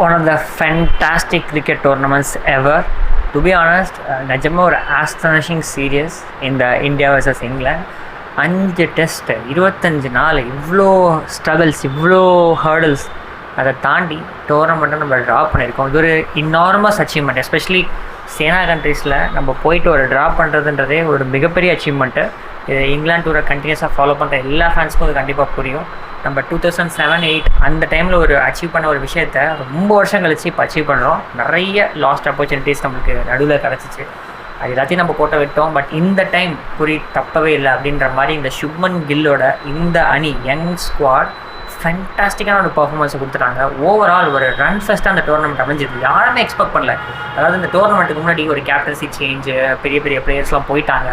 one of the fantastic cricket tournaments ever. To be honest, நிஜமாக ஒரு astonishing series இந்த India vs England. 5 test 25 நாள், இவ்வளோ ஸ்ட்ரகிள்ஸ், இவ்வளோ ஹர்டில்ஸ், அதை தாண்டி டோர்னமெண்ட்டை நம்ம ட்ரா பண்ணியிருக்கோம். இது ஒரு இன்னார்மஸ் அச்சீவ்மெண்ட். எஸ்பெஷலி சேனா கண்ட்ரீஸில் நம்ம போயிட்டு ஒரு ட்ரா பண்ணுறதுன்றதே ஒரு மிகப்பெரிய அச்சீவ்மெண்ட்டு. இது இங்கிலாந்து டூரை கண்டினியூஸாக ஃபாலோ பண்ணுற எல்லா ஃபேன்ஸ்க்கும் அது கண்டிப்பாக புரியும். நம்ம 2007-8 அந்த டைமில் ஒரு அச்சீவ் பண்ண ஒரு விஷயத்த ரொம்ப வருஷம் கழிச்சு இப்போ அச்சீவ் பண்ணுறோம். நிறைய லாஸ்ட் ஆப்பர்ச்சுனிட்டிஸ் நம்மளுக்கு நடுவில் கிடச்சிச்சு. அது எல்லாத்தையும் நம்ம கோட்டை விட்டோம். பட் இந்த டைம் தப்பவே இல்லை அப்படின்ற மாதிரி இந்த சுப்மன் கில்லோட இந்த அணி, யங் ஸ்குவாட் ஃபேண்டாஸ்டிக்கான ஒரு பர்ஃபார்மன்ஸை கொடுத்துட்டாங்க. ஓவரால் ஒரு ரன் ஃபஸ்ட்டாக அந்த டோர்னமெண்ட் அமைஞ்சிது. யாருமே எக்ஸ்பெக்ட் பண்ணல. அதாவது இந்த டோர்னமெண்ட்டுக்கு முன்னாடி ஒரு கேப்டன்சி சேஞ்சு, பெரிய பெரிய பிளேயர்ஸ்லாம் போயிட்டாங்க.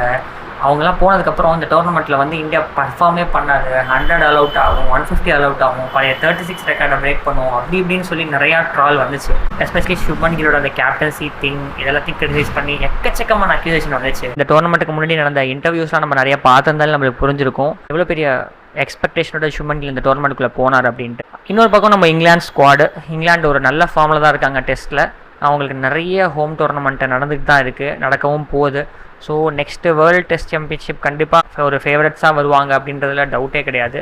அவங்களாம் போனதுக்கப்புறம் இந்த டோர்னமெண்ட்டில் வந்து இந்தியா பர்ஃபார்மே பண்ணாது. 100 அலவுட் ஆகும், 150 அலவுட் ஆகும், பழைய 36 ரெக்கார்டை பிரேக் பண்ணுவோம், அப்படி இப்படின்னு சொல்லி நிறையா ட்ரால் வந்துச்சு. எஸ்பெஷலி சுப்மன் கில்லோட அந்த கேப்டன்சி திங் இதெல்லாத்தையும் கிரிட்டிசைஸ் பண்ணி எக்கச்சக்கமான அக்யூசேஷன் வந்துச்சு. இந்த டோர்னமெண்ட்டுக்கு முன்னாடி நடந்த இன்டர்வியூஸ்லாம் நம்ம நிறையா பார்த்துருந்தாலும் நம்மளுக்கு புரிஞ்சிருக்கும் எவ்வளோ பெரிய எக்ஸ்பெக்டேஷனோட சுப்மன் கில் இந்த டோர்னமெண்ட்டுக்குள்ளே போனார் அப்படின்ட்டு. இன்னொரு பக்கம் நம்ம இங்கிலாந்து ஒரு நல்ல ஃபார்மில் தான் இருக்காங்க டெஸ்ட்டில். அவங்களுக்கு நிறைய ஹோம் டோர்னமெண்ட்டை நடந்துட்டு தான் இருக்குது, நடக்கவும் போகுது. So next world test championship கண்டிப்பாக ஒரு ஃபேவரட்ஸாக வருவாங்க அப்படின்றதுல டவுட்டே கிடையாது.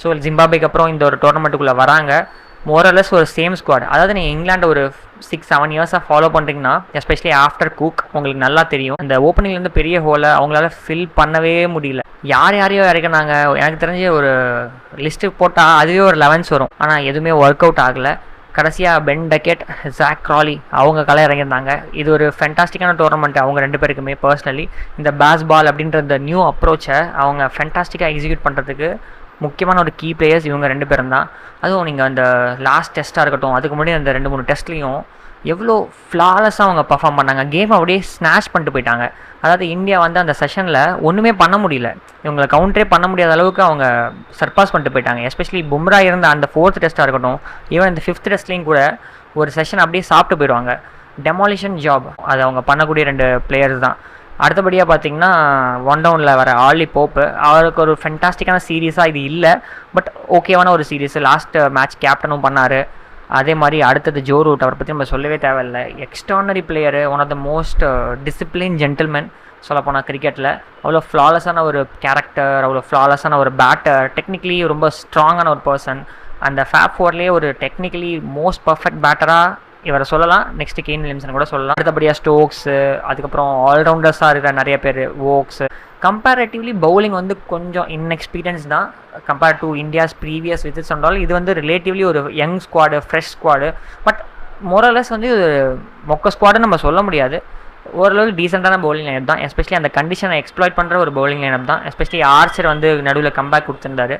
ஸோ ஜிம்பாப்வேக்கு அப்புறம் இந்த ஒரு டோர்னமெண்ட்டுக்குள்ளே வராங்க. மோரலஸ் ஒரு சேம் ஸ்குவாட். அதாவது நீங்கள் இங்கிலாண்டு ஒரு 6-7 இயர்ஸாக ஃபாலோ பண்ணுறீங்கன்னா, எஸ்பெஷலி ஆஃப்டர் குக் உங்களுக்கு நல்லா தெரியும். அந்த ஓப்பனிங்லேருந்து பெரிய ஹோலை அவங்களால ஃபில் பண்ணவே முடியல. யாரையோ இறக்குனாங்க. எனக்கு தெரிஞ்ச ஒரு லிஸ்ட்டு போட்டால் அதுவே ஒரு 11 வரும். ஆனால் எதுவுமே ஒர்க் அவுட் ஆகலை. கடைசியாக பென் டக்கெட், ஜாக் க்ராலி அவங்க களை இறங்கியிருந்தாங்க. இது ஒரு ஃபென்டாஸ்டிக்கான டோர்னமெண்ட் அவங்க 2 பேருக்குமே. பர்சனலி இந்த பேஸ்பால் அப்படின்ற இந்த நியூ அப்ரோச்சை அவங்க ஃபென்டாஸ்டிக்காக எக்ஸிக்யூட் பண்ணுறதுக்கு முக்கியமான ஒரு கீ பிளேயர்ஸ் இவங்க 2 பேரும் தான். அதுவும் நீங்கள் அந்த லாஸ்ட் டெஸ்ட்டாக இருக்கட்டும், அதுக்கு முன்னாடி அந்த 2-3 டெஸ்ட்லேயும் எவ்வளோ ஃப்ளாலஸாக அவங்க பர்ஃபார்ம் பண்ணாங்க. கேம் அப்படியே ஸ்னாஷ் பண்ணிட்டு போயிட்டாங்க. அதாவது இந்தியா வந்து அந்த செஷனில் ஒன்றுமே பண்ண முடியல, இவங்களை கவுண்டரே பண்ண முடியாத அளவுக்கு அவங்க சர்பாஸ் பண்ணிட்டு போயிட்டாங்க. எஸ்பெஷலி பும்ரா இருந்த அந்த 4th டெஸ்ட்டாக இருக்கட்டும், ஈவன் இந்த 5th டெஸ்ட்லேயும் கூட ஒரு செஷன் அப்படியே சாப்பிட்டு போயிடுவாங்க. டெமாலிஷன் ஜாப் அது அவங்க பண்ணக்கூடிய 2 பிளேயர்ஸ் தான். அடுத்தபடியாக பார்த்தீங்கன்னா 1 டவுனில் வர ஆர்லி போப்பு, அவருக்கு ஒரு ஃபென்டாஸ்டிக்கான சீரீஸாக இது இல்லை, பட் ஓகேவான ஒரு சீரீஸ். லாஸ்ட் மேட்ச் கேப்டனும் பண்ணார். அதே மாதிரி அடுத்தது ஜோ ரூட், அவரை பற்றி நம்ம சொல்லவே தேவையில்லை. Extraordinary player, one of the most discipline gentleman சொல்லப்போனால் கிரிக்கெட்டில். அவ்வளோ ஃப்ளாலஸான ஒரு கேரக்டர், அவ்வளோ ஃப்ளாலஸான ஒரு பேட்டர், டெக்னிக்கலி ரொம்ப ஸ்ட்ராங்கான ஒரு பர்சன். அந்த ஃபேப் 4லேயே ஒரு டெக்னிக்கலி மோஸ்ட் பர்ஃபெக்ட் பேட்டராக இவரை சொல்லலாம். நெக்ஸ்ட்டு கேன் வில்லியம்சன் கூட சொல்லலாம். அடுத்தபடியாக ஸ்டோக்ஸு, அதுக்கப்புறம் ஆல்ரவுண்டர்ஸாக இருக்கிற நிறைய பேர், வோக்ஸு. கம்பேரேட்டிவ்லி பவுலிங் வந்து கொஞ்சம் இன்எக்ஸ்பீரியன்ஸ் தான் compared to India's previous visits சொன்னாலும். இது வந்து ரிலேட்டிவ்லி ஒரு young squad, fresh squad. But morals வந்து இது மொக்க ஸ்குவாடுன்னு நம்ம சொல்ல முடியாது. ஓரளவுக்கு டீசெண்டான பவுலிங் லைனப் தான். எஸ்பெஷலி அந்த கண்டிஷனை எக்ஸ்ப்ளாய்ட் பண்ணுற ஒரு பவுலிங் லைனப் தான். எஸ்பெஷலி ஆர்ச்சர் வந்து நடுவில் கம்பேக் கொடுத்துருந்தாரு.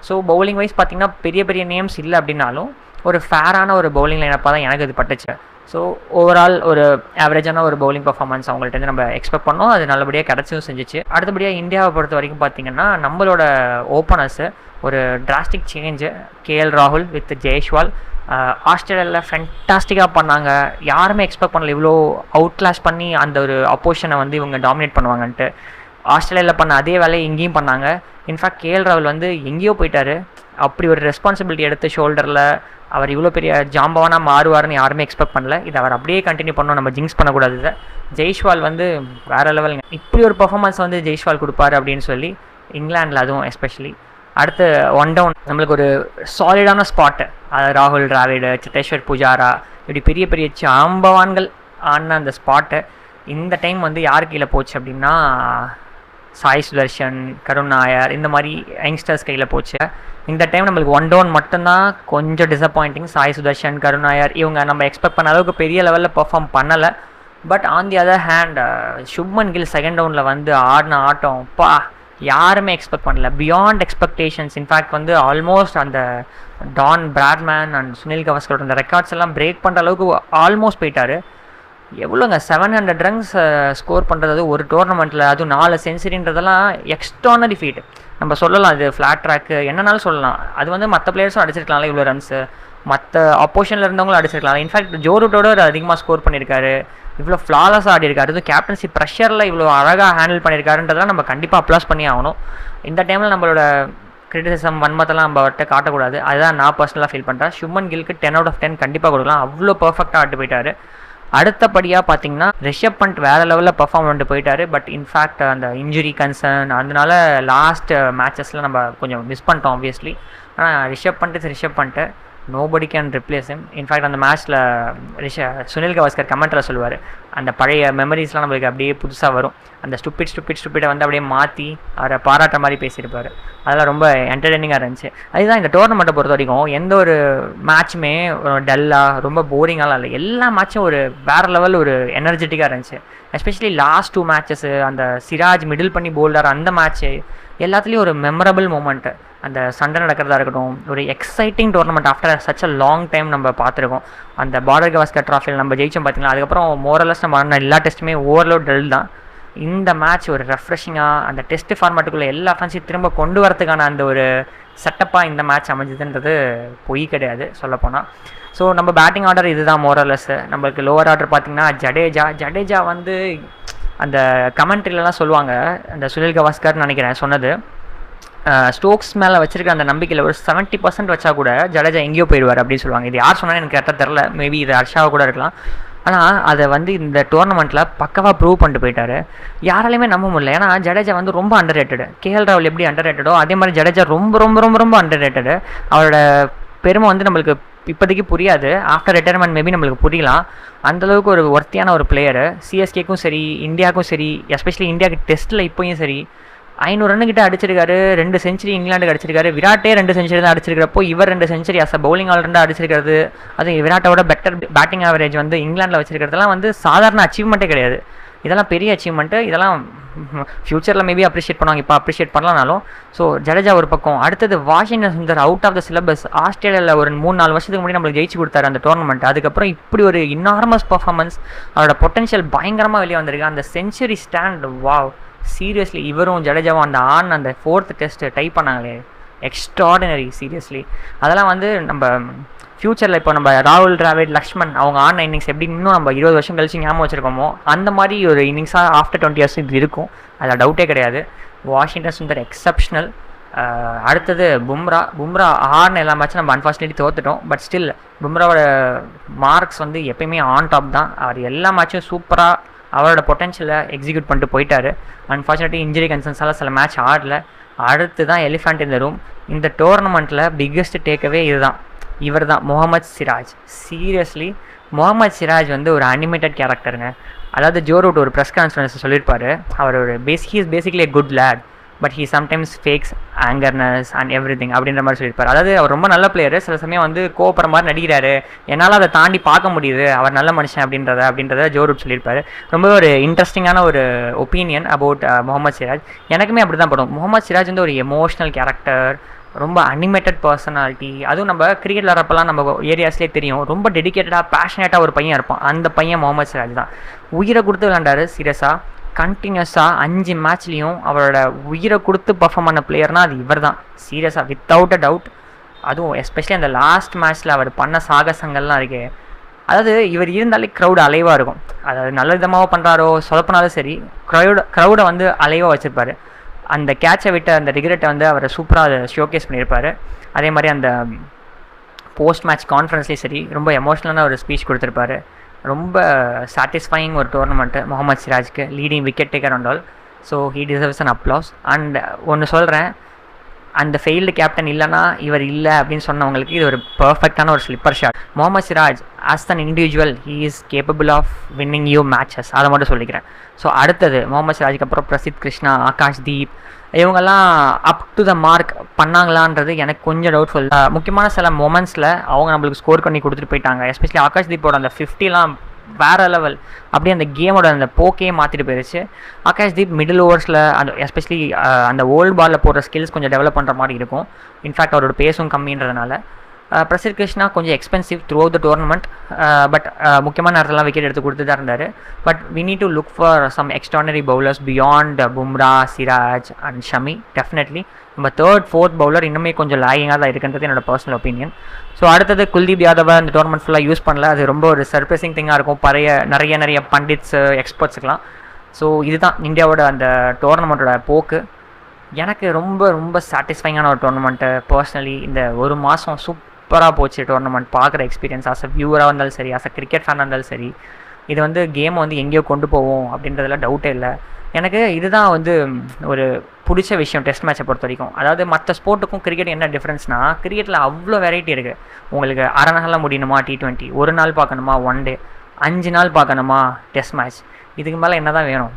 ஸோ பவுலிங் வைஸ் பார்த்திங்கன்னா பெரிய பெரிய நேம்ஸ் இல்லை அப்படின்னாலும் ஒரு ஃபேரான ஒரு பவுலிங் லைனப்பாக தான் எனக்கு இது பட்டுச்சு. ஸோ ஓவரால் ஒரு ஆவரேஜான ஒரு பவுலிங் பர்ஃபார்மன்ஸ் அவங்கள்ட்ட நம்ம எக்ஸ்பெக்ட் பண்ணோம். அது நல்லபடியாக கிடச்சும் செஞ்சிச்சு. அடுத்தபடியாக இந்தியாவை பொறுத்த வரைக்கும் பார்த்திங்கன்னா நம்மளோட ஓப்பனர்ஸு ஒரு டிராஸ்டிக் சேஞ்சு. கேஎல் ராகுல் வித் ஜெய்ஷ்வால் ஆஸ்திரேலியாவில் ஃபென்டாஸ்டிக்காக பண்ணாங்க. யாருமே எக்ஸ்பெக்ட் பண்ணல இவ்வளோ அவுட் கிளாஸ் பண்ணி அந்த ஒரு அப்போசிஷனை வந்து இவங்க டாமினேட் பண்ணுவாங்கன்ட்டு. ஆஸ்திரேலியாவில் பண்ண அதே வேலையை இங்கேயும் பண்ணாங்க. இன்ஃபேக்ட் கேஎல் ராகுல் வந்து எங்கேயோ போயிட்டார். அப்படி ஒரு ரெஸ்பான்சிபிலிட்டி எடுத்து ஷோல்டரில் அவர் இவ்வளோ பெரிய ஜாம்பவானாக மாறுவார்னு யாருமே எக்ஸ்பெக்ட் பண்ணல. இதை அவர் அப்படியே கண்டினியூ பண்ணோம், நம்ம ஜிங்ஸ் பண்ணக்கூடாது. இதை ஜெய்ஷ்வால் வந்து வேறு லெவலுங்க. இப்படி ஒரு பர்ஃபார்மன்ஸ் வந்து ஜெய்ஷ்வால் கொடுப்பாரு அப்படின்னு சொல்லி இங்கிலாண்டில், அதுவும் எஸ்பெஷலி அடுத்து 1 டவுன் நம்மளுக்கு ஒரு சாலிடான ஸ்பாட்டு. அது ராகுல் டிராவிடு, சித்தேஸ்வர் புஜாரா, இப்படி பெரிய பெரிய ஜாம்பவான்கள் ஆன அந்த ஸ்பாட்டு இந்த டைம் வந்து யார் கீழே போச்சு அப்படின்னா சாய் சுதர்ஷன், கருண் நாயர், இந்த மாதிரி யங்ஸ்டர்ஸ் கையில் போச்சு. இந்த டைம் நம்மளுக்கு 1 டவுன் மட்டும்தான் கொஞ்சம் டிசப்பாயிண்டிங். சாய் சுதர்ஷன், கருண் நாயர் இவங்க நம்ம எக்ஸ்பெக்ட் பண்ண அளவுக்கு பெரிய லெவலில் பெர்ஃபார்ம் பண்ணலை. But on the other hand Shubman Gill 2nd டவுனில் வந்து ஆடின ஆட்டம் யாருமே எக்ஸ்பெக்ட் பண்ணல. Beyond expectations. இன்ஃபேக்ட் வந்து ஆல்மோஸ்ட் அந்த டான் பிராட்மேன் அண்ட் சுனில் கவாஸ்கரோட அந்த ரெக்கார்ட்ஸ் எல்லாம் பிரேக் பண்ணுற அளவுக்கு ஆல்மோஸ்ட் போயிட்டார். எவ்வளோங்க 700 ரன்ஸ் ஸ்கோர் பண்ணுறது ஒரு டோர்னமெண்ட்டில், அதுவும் 4 செஞ்சுரின்றதெல்லாம் எக்ஸ்ட்ரானரி ஃபீட். நம்ம சொல்லலாம் இது ஃப்ளாட் ட்ராக்கு என்னன்னாலும் சொல்லலாம். அது வந்து மற்ற பிளேயர்ஸும் அடிச்சிருக்கலாம்ல இவ்வளோ ரன்ஸு, மற்ற அப்போசிஷனில் இருந்தவங்களும் அடிச்சிருக்கலாம். இன்ஃபேக்ட் ஜோ ரூட்டோட அதிகமாக ஸ்கோர் பண்ணியிருக்காரு, இவ்வளோ ஃப்ளாலஸாக ஆடி இருக்காரு. அதுவும் கேப்டன்சி ப்ரெஷரில் இவ்வளோ அழகாக ஹேண்டில் பண்ணியிருக்காருன்றதெல்லாம் நம்ம கண்டிப்பாக அப்ளாஸ் பண்ணி ஆகணும். இந்த டைமில் நம்மளோட கிரிட்டிசிசம் வன்மத்தெல்லாம் நம்ம அவர்கிட்ட காட்டக்கூடாது. அதுதான் நான் பர்சனலாக ஃபீல் பண்ணுறேன். சுப்மன் கில்க்கு 10/10 கண்டிப்பாக கொடுக்கலாம். அவ்வளோ பர்ஃபெக்டாக ஆட்டு போயிட்டார். அடுத்தபடியாக பார்த்தீங்கன்னா ரிஷப் பண்ட் வேறு லெவலில் பர்ஃபார்ம் பண்ணிட்டு போயிட்டார். பட் இன்ஃபேக்ட் அந்த இன்ஜுரி கன்சர்ன் அதனால லாஸ்ட் மேட்சஸில் நம்ம கொஞ்சம் மிஸ் பண்ணிட்டோம் ஆப்வியஸ்லி. ஆனால் ரிஷப் பண்ணிட்டு nobody can replace him. In fact அந்த மேட்ச்சில் சுனில் கவாஸ்கர் கமெண்ட்டில் சொல்லுவார், அந்த பழைய மெமரிஸ்லாம் நம்மளுக்கு அப்படியே புதுசாக வரும். அந்த ஸ்டூப்பிடை வந்து அப்படியே மாற்றி அவரை பாராட்டுற மாதிரி பேசியிருப்பார். அதெல்லாம் ரொம்ப என்டர்டெய்னிங்காக இருந்துச்சு. அதுதான் இந்த டோர்னமெண்ட்டை பொறுத்த வரைக்கும் எந்த ஒரு மேட்ச்சுமே டல்லாக ரொம்ப போரிங்காலாம் இல்லை. எல்லா மேட்சும் ஒரு வேறு லெவல் ஒரு எனர்ஜெட்டிக்காக இருந்துச்சு. எஸ்பெஷலி லாஸ்ட் 2 மேட்சஸ்ஸு, அந்த சிராஜ் மிடில் பண்ணி போல்டர் அந்த மேட்ச்சு எல்லாத்துலேயும் ஒரு மெமரபிள் மூமெண்ட்டு. அந்த சண்டை நடக்கிறதா இருக்கட்டும், ஒரு exciting tournament after such a long time நம்ம பார்த்துருக்கோம். அந்த பார்டர் கவாஸ்கர் ட்ராஃபியில் நம்ம ஜெயிச்சோம் பார்த்தீங்களா. அதுக்கப்புறம் மோரலஸ் நம்ம ஆடின எல்லா டெஸ்ட்டுமே ஓவர்லோட் டல் தான். இந்த மேட்ச் ஒரு ரெஃப்ரெஷிங்காக அந்த டெஸ்ட் ஃபார்மேட்டுக்குள்ளே எல்லா ஃபேன்ஸையும் திரும்ப கொண்டு வரதுக்கான அந்த ஒரு செட்டப்பாக இந்த மேட்ச் அமைஞ்சதுன்றது பொய் கிடையாது சொல்லப்போனால். ஸோ நம்ம பேட்டிங் ஆர்டர் இதுதான் மோரலஸ். நம்மளுக்கு லோவர் ஆர்டர் பார்த்திங்கன்னா ஜடேஜா வந்து அந்த கமெண்ட்ரிலலாம் சொல்லுவாங்க, அந்த சுனில் கவாஸ்கர்னு நினைக்கிறேன் சொன்னது, ஸ்டோக்ஸ் மேலே வச்சிருக்க அந்த நம்பிக்கையில் ஒரு 70% வச்சா கூட ஜடேஜா எங்கேயோ போயிடுவார் அப்படின்னு சொல்லுவாங்க. இது யார் சொன்னாலும் எனக்கு கரெக்டாக தெரில, மேபி இது ஹர்ஷாவாக கூட இருக்கலாம். ஆனால் அதை வந்து இந்த டோர்னமெண்ட்டில் பக்கவாக ப்ரூவ் பண்ணிட்டு போயிட்டார். யாராலையுமே நம்ப முடியல. ஏன்னா ஜடேஜா வந்து ரொம்ப அண்டர் ரேட்டடு. கேஎல் ராகுல் எப்படி அண்டர் ரேட்டடோ அதே மாதிரி ஜடேஜா ரொம்ப ரொம்ப ரொம்ப ரொம்ப அண்டர் ரேட்டடு. அவரோட பெருமை வந்து நம்மளுக்கு இப்போதைக்கு புரியாது. ஆஃப்டர் ரிட்டையர்மெண்ட் மேபி நம்மளுக்கு புரியலாம். அந்தளவுக்கு ஒரு ஒர்த்தியான ஒரு பிளேயரு. சிஎஸ்கேக்கும் சரி, இந்தியாவுக்கும் சரி, எஸ்பெஷலி இந்தியாவுக்கு டெஸ்ட்டில் இப்போயும் சரி 500 ரன் கிட்ட அடிச்சிருக்காரு. 2 செஞ்சுரி இங்கிலாண்டுக்கு அடிச்சிருக்காரு. விராட்டே 2 செஞ்சுரி தான் அடிச்சிருக்கிறப்போ இவர் 2 century as a bowling allrounder அடிச்சிருக்கிறது, அது விராட்டோட பெட்டர் பேட்டிங் ஆவரேஜ் வந்து இங்கிலாண்டில் வச்சிருக்கிறதுலாம் வந்து சாதாரண அச்சீவ்மெண்ட்டே கிடையாது. இதெல்லாம் பெரிய அச்சீவ்மெண்ட்டு. இதெல்லாம் ஃப்யூச்சரில் மேபி அப்ரிஷியேட் பண்ணுவாங்க, இப்போ அப்ரிஷியேட் பண்ணலனாலும். ஸோ ஜடேஜா ஒரு பக்கம். அடுத்தது Washington Sundar out of the syllabus. ஆஸ்திரேலியாவில் ஒரு 3-4 வருஷத்துக்கு முன்னாடி நம்மளுக்கு ஜெயிச்சு கொடுத்தாரு அந்த டோர்னமெண்ட். அதுக்கப்புறம் இப்படி ஒரு இன்னார்மஸ் பர்ஃபார்மன்ஸ், அவரோட பொட்டன்ஷியல் பயங்கரமாக வெளியே வந்திருக்கு. அந்த செஞ்சுரி ஸ்டாண்ட், வாவ், சீரியஸ்லி இவரும் ஜடேஜாவும் அந்த 4th டெஸ்ட் டைப் பண்ணாங்களே, எக்ஸ்ட்ராடினரி சீரியஸ்லி. அதெல்லாம் வந்து நம்ம ஃப்யூச்சரில் இப்போ நம்ம ராகுல் டிராவிட், லக்ஷ்மன் அவங்க ஆன இன்னிங்ஸ் எப்படி இன்னும் நம்ம 20 வருஷம் கழிச்சு ஞாபகம் வச்சுருக்கோமோ அந்த மாதிரி ஒரு இன்னிங்ஸாக ஆஃப்டர் 20 இயர்ஸ் இது இருக்கும். அதில் டவுட்டே கிடையாது. Washington Sundar exceptional. அடுத்தது பும்ரா ஆடின எல்லா மேட்சும் நம்ம அன்ஃபார்ச்சுனேட்லி தோத்துட்டோம். பட் ஸ்டில் பும்ராவோட மார்க்ஸ் வந்து எப்பயுமே ஆன் டாப் தான். அவர் எல்லா மேட்சும் சூப்பராக அவரோட பொட்டன்ஷியலை எக்ஸிக்யூட் பண்ணிட்டு போயிட்டார். அன்ஃபார்ச்சுனேட்லி இன்ஜுரி கன்சர்ன்ஸால் சில மேட்ச் ஆடல. அடுத்து தான் எலிஃபண்ட் இந்த ரூம். இந்த டோர்னமெண்ட்டில் பிக்கெஸ்ட் டேக்அவே இவர் தான் முகமது சிராஜ். சீரியஸ்லி முகமது சிராஜ் வந்து ஒரு அனிமேட்டட் கேரக்டருங்க. அதாவது ஜோ ரூட் ஒரு ப்ரெஸ் கான்ஃபரன்ஸில் சொல்லியிருப்பார், அவர் ஒரு he is basically a good lad but he sometimes fakes angriness and everything அப்படின்ற மாதிரி சொல்லியிருப்பார். அதாவது அவர் ரொம்ப நல்ல பிளேயர், சில சமயம் வந்து கோவப்படுற மாதிரி நடிக்கிறாரு, என்னால் அதை தாண்டி பார்க்க முடியுது அவர் நல்ல மனுஷன் அப்படின்றத ஜோ ரூட் சொல்லியிருப்பார். ரொம்ப ஒரு இன்ட்ரெஸ்டிங்கான ஒரு ஒப்பீனியன் அபவுட் முகமது சிராஜ். எனக்குமே அப்படி தான் படும். முகமது சிராஜ் வந்து ஒரு எமோஷ்னல் கேரக்டர், ரொம்ப அனிமேட்டட் பர்சனாலிட்டி. அதுவும் நம்ம கிரிக்கெட் விளாட்றப்பெல்லாம் நம்ம ஏரியாஸ்லேயே தெரியும், ரொம்ப டெடிக்கேட்டடாக பேஷனேட்டாக ஒரு பையன் இருப்பான். அந்த பையன் முகமது சிராஜ் தான். உயிரை கொடுத்து விளாண்டாரு சீரியஸாக, கண்டினியூஸாக 5 மேட்ச்லேயும் அவரோட உயிரை கொடுத்து பர்ஃபார்ம் பண்ண பிளேயர்னால் அது இவர் தான் சீரியஸாக, வித்தவுட் அ டவுட். அதுவும் எஸ்பெஷலி அந்த லாஸ்ட் மேட்ச்சில் அவர் பண்ண சாகசங்கள்லாம் இருக்கு. அதாவது இவர் இருந்தாலே க்ரௌடு அலைவாக இருக்கும். அதாவது நல்ல விதமாக பண்ணுறாரோ சொதப்பினாலும் சரி, க்ரௌடை வந்து அலைவாக வச்சுருப்பார். அந்த கேட்சை விட்ட அந்த ரிக்ரெட்டை வந்து அவரை சூப்பராக அதை ஷோகேஸ் பண்ணியிருப்பார். அதே மாதிரி அந்த போஸ்ட் மேட்ச் கான்ஃபரன்ஸ்லேயும் சரி ரொம்ப எமோஷ்னலான ஒரு ஸ்பீச் கொடுத்துருப்பாரு. ரொம்ப சாட்டிஸ்ஃபையிங் ஒரு டோர்னமெண்ட்டு முகமது சிராஜ்க்கு, leading wicket taker and all. So he deserves an applause. And ஒன்று சொல்கிறேன், அந்த ஃபெயில்டு கேப்டன் இல்லைனா இவர் இல்லை அப்படின்னு சொன்னவங்களுக்கு இது ஒரு பர்ஃபெக்டான ஒரு slipper shot. Mohammed Siraj as an individual he is capable of winning you matches, அதை மட்டும் சொல்லிக்கிறேன். ஸோ அடுத்தது முகமது சிராஜுக்கு அப்புறம் பிரசித் கிருஷ்ணா, ஆகாஷ் தீப், இவங்கெல்லாம் அப் டு த மார்க் பண்ணாங்களான்றது எனக்கு கொஞ்சம் டவுட்ஃபுல். முக்கியமான சில மொமெண்ட்ஸில் அவங்க நம்மளுக்கு ஸ்கோர் பண்ணி கொடுத்துட்டு போயிட்டாங்க. எஸ்பெஷலி ஆகாஷ் தீப்போட அந்த 50லாம் வேறு லெவல், அப்படியே அந்த கேமோட அந்த போக்கையே மாற்றிட்டு போயிடுச்சு. ஆகாஷ் தீப் மிடில் ஓவர்ஸில் அந்த எஸ்பெஷலி அந்த ஓல்டு பாலில் போடுற ஸ்கில்ஸ் கொஞ்சம் டெவலப் பண்ணுற மாதிரி இருக்கும். இன்ஃபேக்ட் அவரோட பேஸும் கம்மின்றதுனால. பிரசித் கிருஷ்ணா கொஞ்சம் expensive throughout the tournament, but முக்கியமான நேரத்துலாம் விக்கெட் எடுத்து கொடுத்து தான் இருந்தார். But we need to look for some extraordinary bowlers beyond Bumrah, Siraj and Shami. Definitely நம்ம 3rd 4th பவுலர் இன்னுமே கொஞ்சம் லாகிங்காக தான் இருக்குன்றது என்னோட பர்சனல் ஒப்பீனியன். ஸோ அடுத்தது குல்தீப் யாதவை இந்த டோர்னமெண்ட் ஃபுல்லாக யூஸ் பண்ணல. அது ரொம்ப ஒரு சர்ப்ரைசிங் திங்காக இருக்கும் நிறைய பண்டிட்ஸு எக்ஸ்பர்ட்ஸுக்கெலாம். ஸோ இதுதான் இந்தியாவோட அந்த டோர்னமெண்ட்டோட போக்கு. எனக்கு ரொம்ப ரொம்ப சாட்டிஸ்ஃபைங்கான ஒரு டோர்னமெண்ட்டு பர்சனலி இந்த ஒரு மாதம் சூப்பராக போச்சு டோர்னமெண்ட் பார்க்குற எக்ஸ்பீரியன்ஸ். ஆஸ் அ வியூவராக இருந்தாலும் சரி, ஆஸ் அ கிரிக்கெட் ஃபேனாக இருந்தாலும் சரி, இது வந்து கேமை வந்து எங்கேயோ கொண்டு போவோம் அப்படின்றதுல டவுட்டே இல்லை. எனக்கு இதுதான் வந்து ஒரு பிடிச்ச விஷயம் டெஸ்ட் மேட்சை பொறுத்த வரைக்கும். அதாவது மற்ற ஸ்போர்ட்டுக்கும் கிரிக்கெட் என்ன டிஃப்ரென்ஸ்னால், கிரிக்கெட்டில் அவ்வளோ வெரைட்டி இருக்குது. உங்களுக்கு அரை நாளில் முடியணுமா T20, ஒரு நாள் பார்க்கணுமா ஒன் டே, 5 நாள் பார்க்கணுமா டெஸ்ட் மேட்ச், இதுக்கு மேலே என்ன தான் வேணும்?